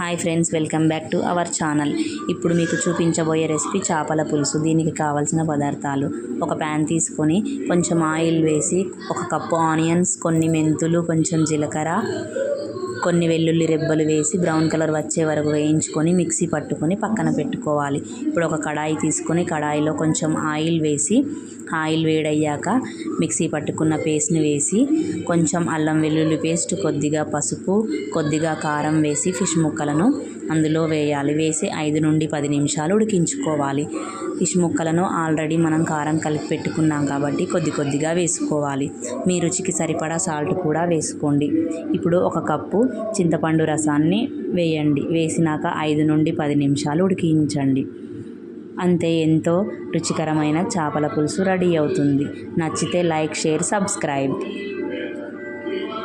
Hi friends, welcome back to our channel. ఇప్పుడు మీకు చూపించబోయే రెసిపీ చేపల పులుసు. దీనికి కావాల్సిన పదార్థాలు: ఒక ప్యాన్ తీసుకొని కొంచెం ఆయిల్ వేసి, ఒక కప్పు ఆనియన్స్, కొన్ని మెంతులు, కొంచెం జీలకర్ర, కొన్ని వెల్లుల్లి రెబ్బలు వేసి బ్రౌన్ కలర్ వచ్చే వరకు వేయించుకొని మిక్సీ పట్టుకొని పక్కన పెట్టుకోవాలి. ఇప్పుడు ఒక కడాయి తీసుకొని కడాయిలో కొంచెం ఆయిల్ వేసి, ఆయిల్ వేడయ్యాక మిక్సీ పట్టుకున్న పేస్ట్ని వేసి, కొంచెం అల్లం వెల్లుల్లి పేస్ట్, కొద్దిగా పసుపు, కొద్దిగా కారం వేసి ఫిష్ ముక్కలను అందులో వేయాలి. వేసి 5 నుండి 10 నిమిషాలు ఉడికించుకోవాలి. ఫిష్ ముక్కలను ఆల్రెడీ మనం కారం కలిపి పెట్టుకున్నాం కాబట్టి కొద్దిగా వేసుకోవాలి. మీ రుచికి సరిపడా సాల్ట్ కూడా వేసుకోండి. ఇప్పుడు ఒక కప్పు చింతపండు రసాన్ని వేయండి. వేసినాక 5 నుండి 10 నిమిషాలు ఉడికించండి. అంతే, ఎంతో రుచికరమైన చేపల పులుసు రెడీ అవుతుంది. నచ్చితే లైక్, షేర్, సబ్స్క్రైబ్.